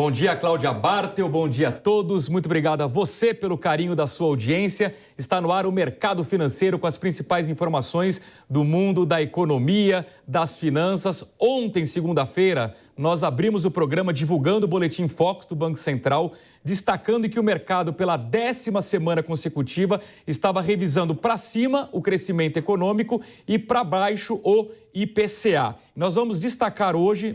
Bom dia, Cláudia Bartel. Bom dia a todos. Muito obrigado a você pelo carinho da sua audiência. Está no ar o Mercado Financeiro com as principais informações do mundo da economia, das finanças. Ontem, segunda-feira, nós abrimos o programa divulgando o Boletim Focus do Banco Central, destacando que o mercado, pela 10ª semana consecutiva, estava revisando para cima o crescimento econômico e para baixo o IPCA. Nós vamos destacar hoje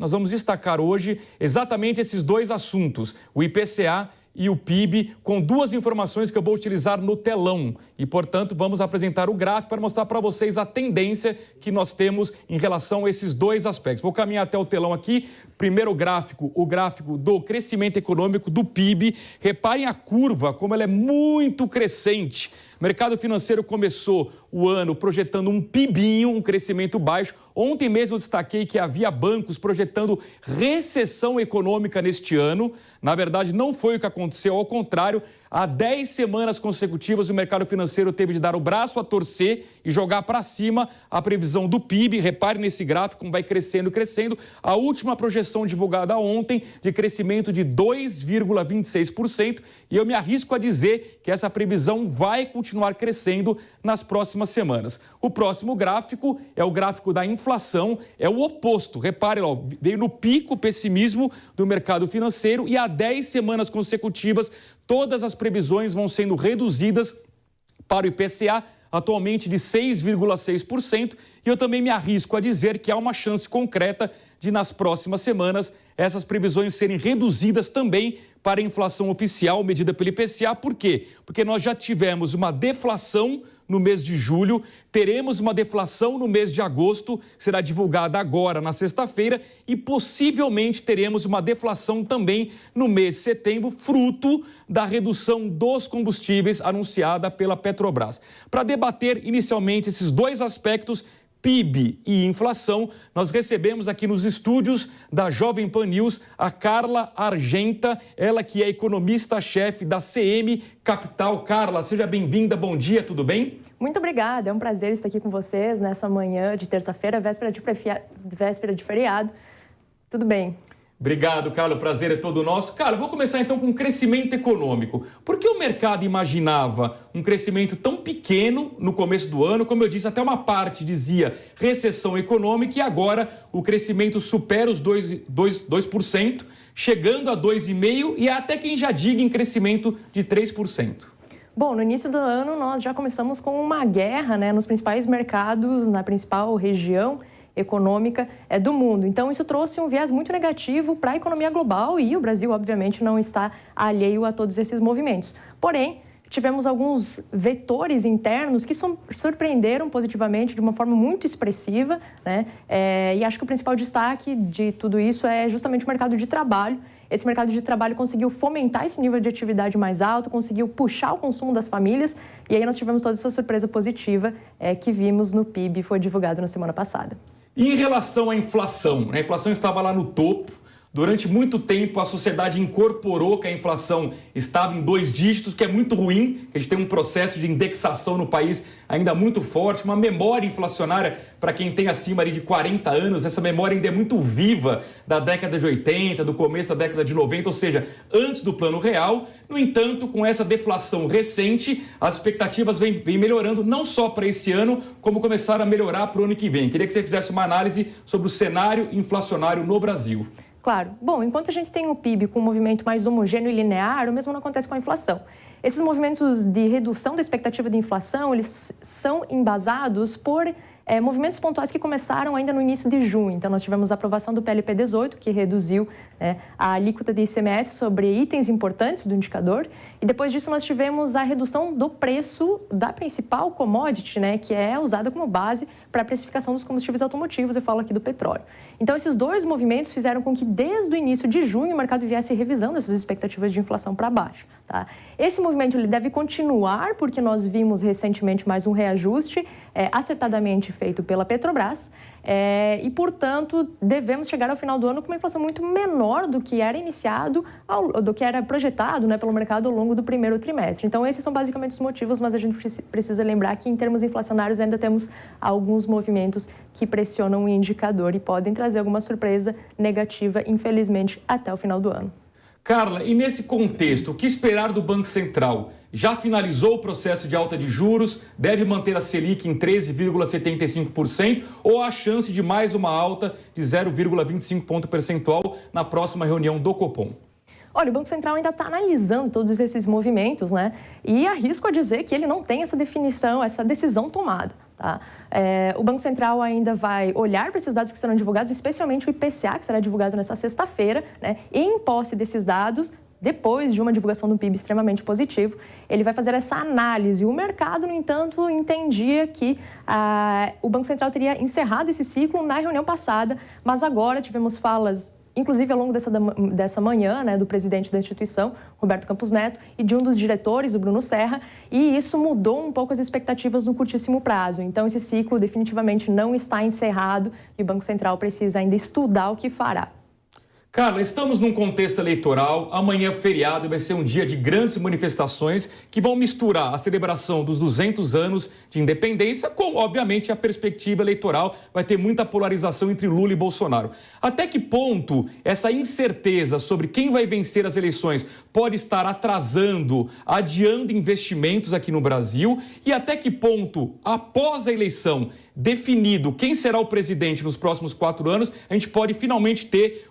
exatamente esses dois assuntos, o IPCA e o PIB, com duas informações que eu vou utilizar no telão. E, portanto, vamos apresentar o gráfico para mostrar para vocês a tendência que nós temos em relação a esses dois aspectos. Vou caminhar até o telão aqui. Primeiro gráfico, o gráfico do crescimento econômico do PIB. Reparem a curva, como ela é muito crescente. O mercado financeiro começou o ano projetando um PIBinho, um crescimento baixo. Ontem mesmo eu destaquei que havia bancos projetando recessão econômica neste ano. Na verdade, não foi o que aconteceu, ao contrário. Há 10 semanas consecutivas, o mercado financeiro teve de dar o braço a torcer e jogar para cima a previsão do PIB. Repare nesse gráfico como vai crescendo e crescendo. A última projeção divulgada ontem de crescimento de 2,26%. E eu me arrisco a dizer que essa previsão vai continuar crescendo nas próximas semanas. O próximo gráfico é o gráfico da inflação, é o oposto. Repare, ó, veio no pico o pessimismo do mercado financeiro e há 10 semanas consecutivas todas as previsões vão sendo reduzidas para o IPCA, atualmente de 6,6%, e eu também me arrisco a dizer que há uma chance concreta de, nas próximas semanas, essas previsões serem reduzidas também para a inflação oficial medida pelo IPCA. Por quê? Porque nós já tivemos uma deflação no mês de julho, teremos uma deflação no mês de agosto, será divulgada agora na sexta-feira, e possivelmente teremos uma deflação também no mês de setembro, fruto da redução dos combustíveis anunciada pela Petrobras. Para debater inicialmente esses dois aspectos, PIB e inflação, nós recebemos aqui nos estúdios da Jovem Pan News a Carla Argenta, ela que é economista-chefe da CM Capital. Carla, seja bem-vinda, bom dia, tudo bem? Muito obrigada, é um prazer estar aqui com vocês nessa manhã de terça-feira, véspera de feriado. Tudo bem? Obrigado, Carla, o prazer é todo nosso. Carla, vou começar então com o crescimento econômico. Por que o mercado imaginava um crescimento tão pequeno no começo do ano? Como eu disse, até uma parte dizia recessão econômica e agora o crescimento supera os 2%, chegando a 2,5% e até quem já diga em crescimento de 3%. Bom, no início do ano nós já começamos com uma guerra, nos principais mercados, na principal região econômica do mundo. Então, isso trouxe um viés muito negativo para a economia global e o Brasil, obviamente, não está alheio a todos esses movimentos. Porém, tivemos alguns vetores internos que surpreenderam positivamente de uma forma muito expressiva, e acho que o principal destaque de tudo isso é justamente o mercado de trabalho. Esse mercado de trabalho conseguiu fomentar esse nível de atividade mais alto, conseguiu puxar o consumo das famílias, e aí nós tivemos toda essa surpresa positiva que vimos no PIB, foi divulgado na semana passada. E em relação à inflação, a inflação estava lá no topo. Durante muito tempo, a sociedade incorporou que a inflação estava em 2 dígitos, que é muito ruim. A gente tem um processo de indexação no país ainda muito forte, uma memória inflacionária para quem tem acima de 40 anos. Essa memória ainda é muito viva da década de 80, do começo da década de 90, ou seja, antes do Plano Real. No entanto, com essa deflação recente, as expectativas vêm melhorando não só para esse ano, como começaram a melhorar para o ano que vem. Queria que você fizesse uma análise sobre o cenário inflacionário no Brasil. Claro. Bom, enquanto a gente tem o PIB com um movimento mais homogêneo e linear, o mesmo não acontece com a inflação. Esses movimentos de redução da expectativa de inflação, eles são embasados por movimentos pontuais que começaram ainda no início de junho. Então, nós tivemos a aprovação do PLP 18, que reduziu a alíquota de ICMS sobre itens importantes do indicador. E depois disso, nós tivemos a redução do preço da principal commodity, que é usada como base para a precificação dos combustíveis automotivos. Eu falo aqui do petróleo. Então, esses dois movimentos fizeram com que, desde o início de junho, o mercado viesse revisando essas expectativas de inflação para baixo. Tá? Esse movimento ele deve continuar, porque nós vimos recentemente mais um reajuste acertadamente feito pela Petrobras. E, portanto, devemos chegar ao final do ano com uma inflação muito menor do que era iniciado, do que era projetado pelo mercado ao longo do primeiro trimestre. Então, esses são basicamente os motivos, mas a gente precisa lembrar que, em termos inflacionários, ainda temos alguns movimentos que pressionam o indicador e podem trazer alguma surpresa negativa, infelizmente, até o final do ano. Carla, e nesse contexto, o que esperar do Banco Central? Já finalizou o processo de alta de juros? Deve manter a Selic em 13,75% ou há chance de mais uma alta de 0,25 ponto percentual na próxima reunião do Copom? Olha, o Banco Central ainda está analisando todos esses movimentos, né? E arrisco a dizer que ele não tem essa definição, essa decisão tomada. Tá? O Banco Central ainda vai olhar para esses dados que serão divulgados, especialmente o IPCA, que será divulgado nessa sexta-feira, né? E em posse desses dados, depois de uma divulgação do PIB extremamente positivo, ele vai fazer essa análise. O mercado, no entanto, entendia que o Banco Central teria encerrado esse ciclo na reunião passada, mas agora tivemos falas, inclusive ao longo dessa manhã, né, do presidente da instituição, Roberto Campos Neto, e de um dos diretores, o Bruno Serra, e isso mudou um pouco as expectativas no curtíssimo prazo. Então, esse ciclo definitivamente não está encerrado e o Banco Central precisa ainda estudar o que fará. Carla, estamos num contexto eleitoral, amanhã feriado vai ser um dia de grandes manifestações que vão misturar a celebração dos 200 anos de independência com, obviamente, a perspectiva eleitoral. Vai ter muita polarização entre Lula e Bolsonaro. Até que ponto essa incerteza sobre quem vai vencer as eleições pode estar atrasando, adiando investimentos aqui no Brasil? E até que ponto, após a eleição, definido quem será o presidente nos próximos 4 anos, a gente pode finalmente ter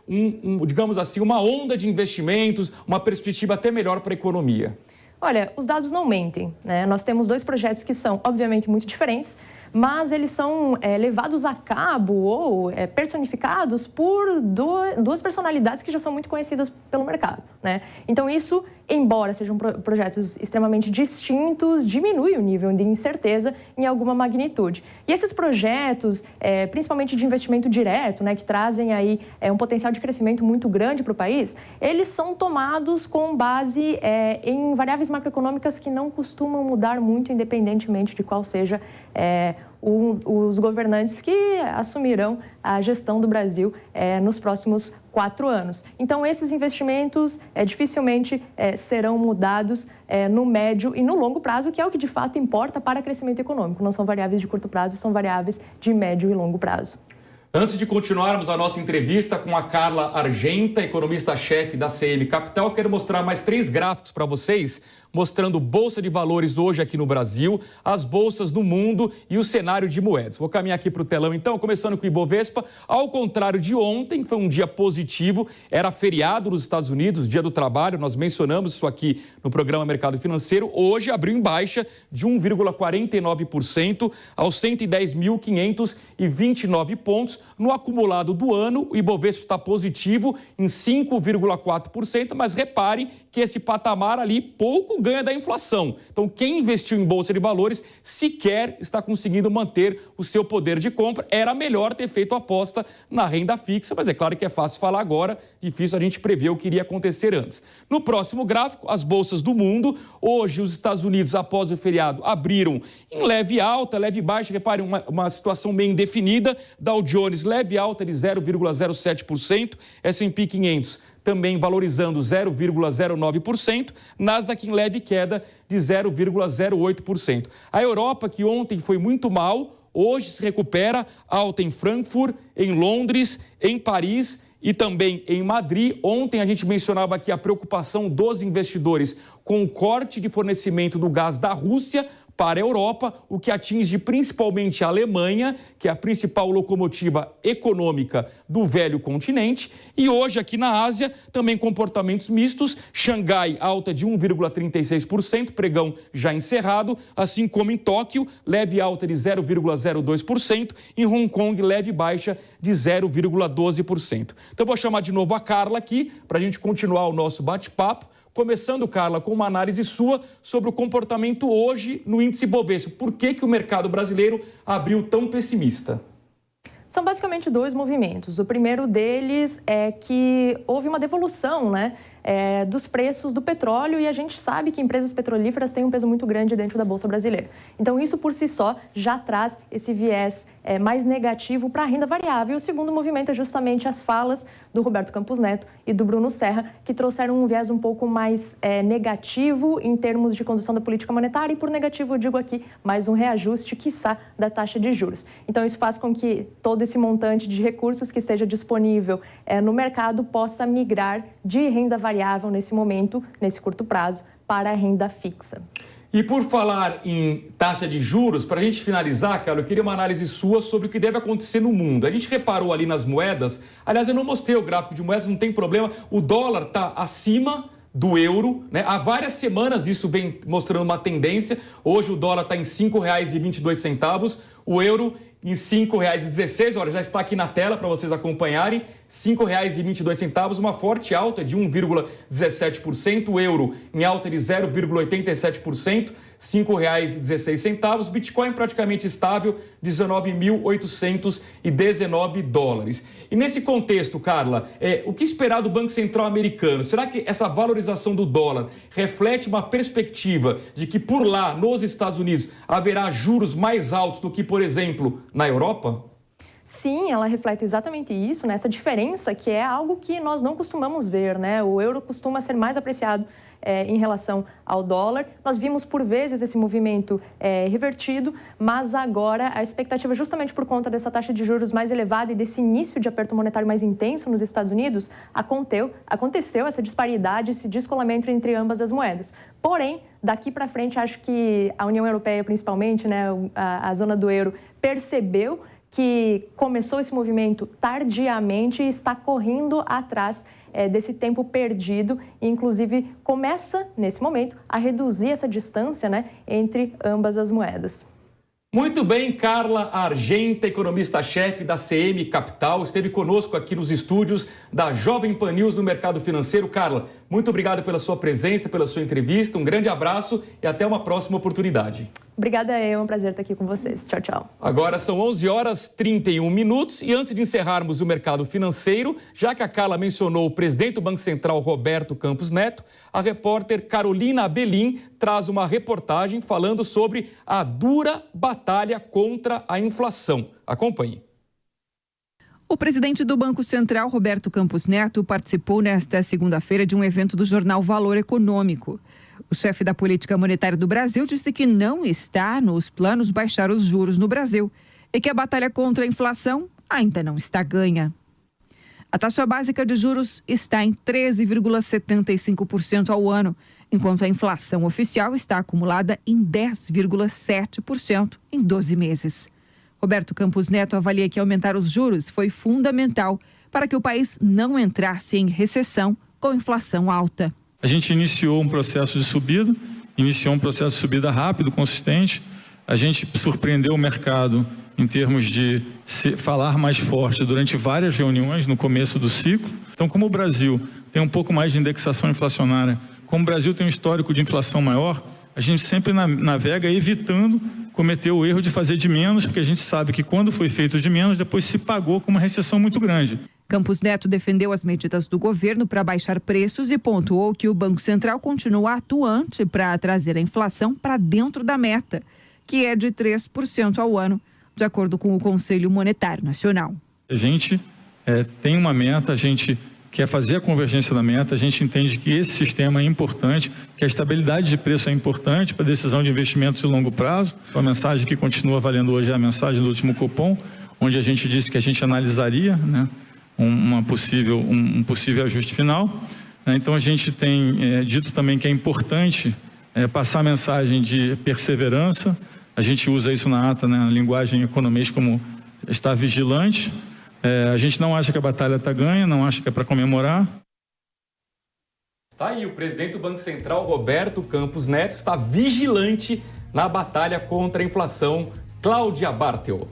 digamos assim, uma onda de investimentos, uma perspectiva até melhor para a economia? Olha, os dados não mentem, né? Nós temos 2 projetos que são, obviamente, muito diferentes, mas eles são levados a cabo ou personificados por 2 personalidades que já são muito conhecidas pelo mercado, né? Então, isso, embora sejam projetos extremamente distintos, diminui o nível de incerteza em alguma magnitude. E esses projetos, principalmente de investimento direto, né, que trazem aí um potencial de crescimento muito grande para o país, eles são tomados com base em variáveis macroeconômicas que não costumam mudar muito, independentemente de qual seja os governantes que assumirão a gestão do Brasil nos próximos 4 anos. Então, esses investimentos dificilmente serão mudados no médio e no longo prazo, que é o que de fato importa para crescimento econômico. Não são variáveis de curto prazo, são variáveis de médio e longo prazo. Antes de continuarmos a nossa entrevista com a Carla Argenta, economista-chefe da CM Capital, quero mostrar mais 3 gráficos para vocês, mostrando Bolsa de Valores hoje aqui no Brasil, as bolsas do mundo e o cenário de moedas. Vou caminhar aqui para o telão então, começando com o Ibovespa. Ao contrário de ontem, que foi um dia positivo, era feriado nos Estados Unidos, Dia do Trabalho, nós mencionamos isso aqui no programa Mercado Financeiro. Hoje abriu em baixa de 1,49% aos 110.529 pontos. No acumulado do ano, o Ibovespa está positivo em 5,4%, mas reparem que esse patamar ali pouco ganha da inflação. Então, quem investiu em Bolsa de Valores sequer está conseguindo manter o seu poder de compra. Era melhor ter feito aposta na renda fixa, mas é claro que é fácil falar agora, difícil a gente prever o que iria acontecer antes. No próximo gráfico, as bolsas do mundo. Hoje, os Estados Unidos, após o feriado, abriram em leve alta, leve baixa. Reparem, uma situação meio indefinida. Dow Jones, leve alta de 0,07%. S&P 500 também valorizando 0,09%, Nasdaq em leve queda de 0,08%. A Europa, que ontem foi muito mal, hoje se recupera, alta em Frankfurt, em Londres, em Paris e também em Madrid. Ontem a gente mencionava aqui a preocupação dos investidores com o corte de fornecimento do gás da Rússia para a Europa, o que atinge principalmente a Alemanha, que é a principal locomotiva econômica do velho continente. E hoje, aqui na Ásia, também comportamentos mistos. Xangai, alta de 1,36%, pregão já encerrado, assim como em Tóquio, leve alta de 0,02%, em Hong Kong, leve baixa de 0,12%. Então, vou chamar de novo a Carla aqui, para a gente continuar o nosso bate-papo. Começando, Carla, com uma análise sua sobre o comportamento hoje no índice Bovespa. Por que o mercado brasileiro abriu tão pessimista? São basicamente 2 movimentos. O primeiro deles é que houve uma devolução, né, dos preços do petróleo e a gente sabe que empresas petrolíferas têm um peso muito grande dentro da Bolsa Brasileira. Então, isso por si só já traz esse viés mais negativo para a renda variável. E o segundo movimento é justamente as falas do Roberto Campos Neto e do Bruno Serra, que trouxeram um viés um pouco mais negativo em termos de condução da política monetária, e por negativo eu digo aqui mais um reajuste, quiçá, da taxa de juros. Então isso faz com que todo esse montante de recursos que esteja disponível no mercado possa migrar de renda variável nesse momento, nesse curto prazo, para a renda fixa. E por falar em taxa de juros, para a gente finalizar, Carla, eu queria uma análise sua sobre o que deve acontecer no mundo. A gente reparou ali nas moedas, aliás, eu não mostrei o gráfico de moedas, não tem problema, o dólar está acima do euro, né? Há várias semanas isso vem mostrando uma tendência. Hoje o dólar está em R$ 5,22, o euro em R$ 5,16, olha, já está aqui na tela para vocês acompanharem, R$ 5,22, uma forte alta de 1,17%, o euro em alta de 0,87%, R$ 5,16, Bitcoin praticamente estável, 19.819 dólares. E nesse contexto, Carla, o que esperar do Banco Central americano? Será que essa valorização do dólar reflete uma perspectiva de que por lá, nos Estados Unidos, haverá juros mais altos do que, por exemplo, na Europa? Sim, ela reflete exatamente isso, né? Essa diferença que é algo que nós não costumamos ver, né? O euro costuma ser mais apreciado em relação ao dólar. Nós vimos por vezes esse movimento revertido, mas agora a expectativa, justamente por conta dessa taxa de juros mais elevada e desse início de aperto monetário mais intenso nos Estados Unidos, aconteceu essa disparidade, esse descolamento entre ambas as moedas. Porém, daqui para frente, acho que a União Europeia, principalmente, né, a zona do euro, percebeu que começou esse movimento tardiamente e está correndo atrás desse tempo perdido e, inclusive, começa, nesse momento, a reduzir essa distância, né, entre ambas as moedas. Muito bem, Carla Argenta, economista-chefe da CM Capital, esteve conosco aqui nos estúdios da Jovem Pan News no Mercado Financeiro. Carla, muito obrigado pela sua presença, pela sua entrevista, um grande abraço e até uma próxima oportunidade. Obrigada, é um prazer estar aqui com vocês. Tchau, tchau. Agora são 11h31 e antes de encerrarmos o mercado financeiro, já que a Carla mencionou o presidente do Banco Central, Roberto Campos Neto, a repórter Carolina Abelim traz uma reportagem falando sobre a dura batalha contra a inflação. Acompanhe. O presidente do Banco Central, Roberto Campos Neto, participou nesta segunda-feira de um evento do jornal Valor Econômico. O chefe da política monetária do Brasil disse que não está nos planos baixar os juros no Brasil e que a batalha contra a inflação ainda não está ganha. A taxa básica de juros está em 13,75% ao ano, enquanto a inflação oficial está acumulada em 10,7% em 12 meses. Roberto Campos Neto avalia que aumentar os juros foi fundamental para que o país não entrasse em recessão com inflação alta. A gente iniciou um processo de subida, rápido, consistente. A gente surpreendeu o mercado em termos de falar mais forte durante várias reuniões no começo do ciclo. Então, como o Brasil tem um pouco mais de indexação inflacionária, como o Brasil tem um histórico de inflação maior, a gente sempre navega evitando cometer o erro de fazer de menos, porque a gente sabe que quando foi feito de menos, depois se pagou com uma recessão muito grande. Campos Neto defendeu as medidas do governo para baixar preços e pontuou que o Banco Central continua atuante para trazer a inflação para dentro da meta, que é de 3% ao ano, de acordo com o Conselho Monetário Nacional. A gente tem uma meta, a gente quer fazer a convergência da meta, a gente entende que esse sistema é importante, que a estabilidade de preço é importante para a decisão de investimentos de longo prazo. A mensagem que continua valendo hoje é a mensagem do último Copom, onde a gente disse que a gente analisaria, né, um possível ajuste final. Então a gente tem dito também que é importante passar a mensagem de perseverança. A gente usa isso na ata, né, na linguagem economês, como estar vigilante. A gente não acha que a batalha está ganha, não acha que é para comemorar. Está aí, o presidente do Banco Central, Roberto Campos Neto, está vigilante na batalha contra a inflação. Cláudia Bartel.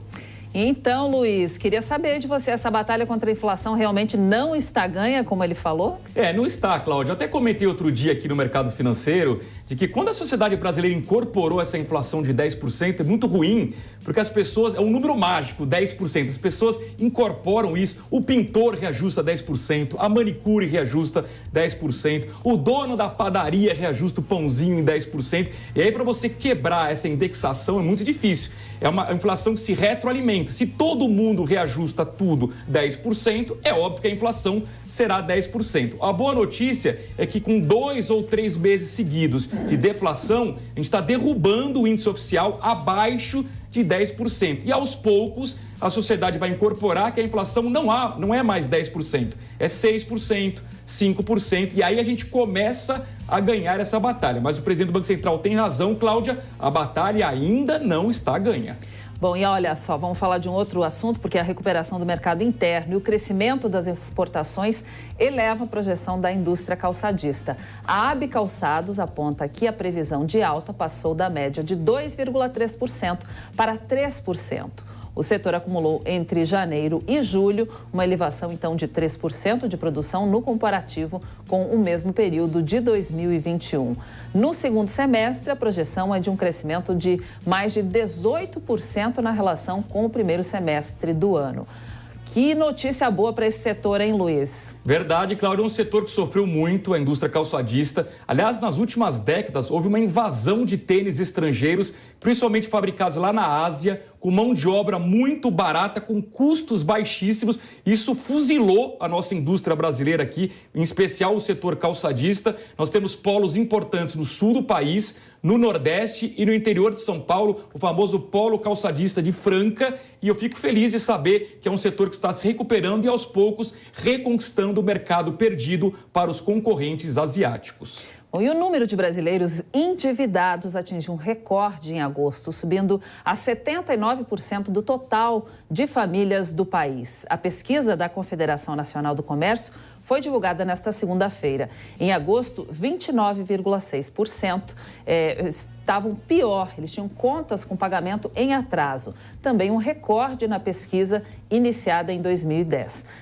Então, Luiz, queria saber de você, essa batalha contra a inflação realmente não está ganha, como ele falou? Não está, Cláudia. Eu até comentei outro dia aqui no Mercado Financeiro de que quando a sociedade brasileira incorporou essa inflação de 10%, é muito ruim, porque as pessoas, é um número mágico, 10%, as pessoas incorporam isso, o pintor reajusta 10%, a manicure reajusta 10%, o dono da padaria reajusta o pãozinho em 10%, e aí para você quebrar essa indexação é muito difícil. É uma inflação que se retroalimenta. Se todo mundo reajusta tudo 10%, é óbvio que a inflação será 10%. A boa notícia é que com 2 ou 3 meses seguidos de deflação, a gente está derrubando o índice oficial abaixo de 10%. E aos poucos, a sociedade vai incorporar que a inflação não é mais 10%, é 6%, 5%. E aí a gente começa a ganhar essa batalha. Mas o presidente do Banco Central tem razão, Cláudia, a batalha ainda não está ganha. Bom, e olha só, vamos falar de um outro assunto, porque a recuperação do mercado interno e o crescimento das exportações eleva a projeção da indústria calçadista. A AB Calçados aponta que a previsão de alta passou da média de 2,3% para 3%. O setor acumulou entre janeiro e julho uma elevação, então, de 3% de produção no comparativo com o mesmo período de 2021. No segundo semestre, a projeção é de um crescimento de mais de 18% na relação com o primeiro semestre do ano. Que notícia boa para esse setor, hein, Luiz? Verdade, Cláudia, é um setor que sofreu muito, a indústria calçadista. Aliás, nas últimas décadas, houve uma invasão de tênis estrangeiros, principalmente fabricados lá na Ásia, com mão de obra muito barata, com custos baixíssimos. Isso fuzilou a nossa indústria brasileira aqui, em especial o setor calçadista. Nós temos polos importantes no sul do país, no Nordeste e no interior de São Paulo, o famoso polo calçadista de Franca. E eu fico feliz de saber que é um setor que está se recuperando e, aos poucos, reconquistando o mercado perdido para os concorrentes asiáticos. Bom, e o número de brasileiros endividados atingiu um recorde em agosto, subindo a 79% do total de famílias do país. A pesquisa da Confederação Nacional do Comércio foi divulgada nesta segunda-feira. Em agosto, 29,6% estavam pior, eles tinham contas com pagamento em atraso. Também um recorde na pesquisa iniciada em 2010.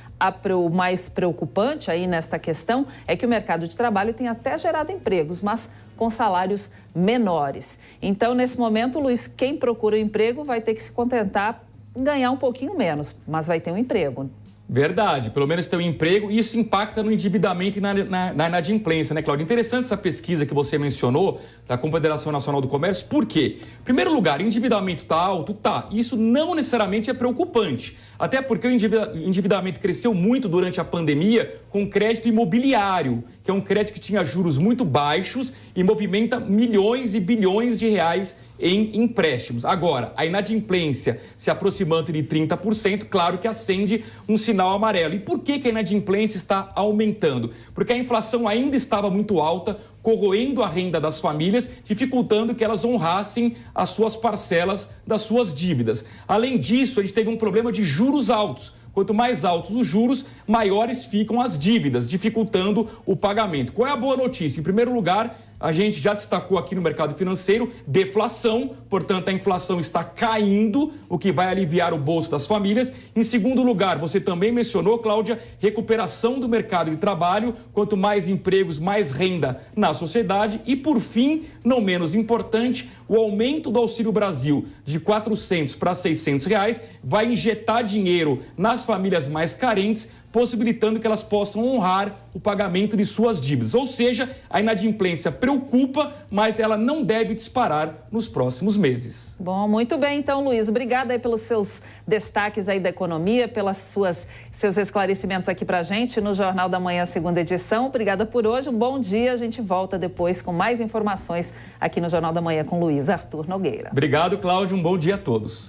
O mais preocupante aí nesta questão é que o mercado de trabalho tem até gerado empregos, mas com salários menores. Então, nesse momento, Luiz, quem procura um emprego vai ter que se contentar em ganhar um pouquinho menos, mas vai ter um emprego. Verdade, pelo menos ter um emprego, e isso impacta no endividamento e na inadimplência, né, Cláudia? Interessante essa pesquisa que você mencionou, da Confederação Nacional do Comércio, por quê? Em primeiro lugar, endividamento está alto? Tá. Isso não necessariamente é preocupante, até porque o endividamento cresceu muito durante a pandemia com crédito imobiliário, que é um crédito que tinha juros muito baixos e movimenta milhões e bilhões de reais em empréstimos. Agora, a inadimplência se aproximando de 30%, claro que acende um sinal amarelo. E por que a inadimplência está aumentando? Porque a inflação ainda estava muito alta, corroendo a renda das famílias, dificultando que elas honrassem as suas parcelas das suas dívidas. Além disso, a gente teve um problema de juros altos. Quanto mais altos os juros, maiores ficam as dívidas, dificultando o pagamento. Qual é a boa notícia? Em primeiro lugar, a gente já destacou aqui no mercado financeiro, deflação, portanto a inflação está caindo, o que vai aliviar o bolso das famílias. Em segundo lugar, você também mencionou, Cláudia, recuperação do mercado de trabalho, quanto mais empregos, mais renda na sociedade. E por fim, não menos importante, o aumento do Auxílio Brasil de R$ 400 para R$ 600 reais vai injetar dinheiro nas famílias mais carentes, possibilitando que elas possam honrar o pagamento de suas dívidas. Ou seja, a inadimplência preocupa, mas ela não deve disparar nos próximos meses. Bom, muito bem então, Luiz. Obrigada aí pelos seus destaques aí da economia, pelos seus esclarecimentos aqui pra gente no Jornal da Manhã, segunda edição. Obrigada por hoje, um bom dia. A gente volta depois com mais informações aqui no Jornal da Manhã com Luiz Arthur Nogueira. Obrigado, Cláudio. Um bom dia a todos.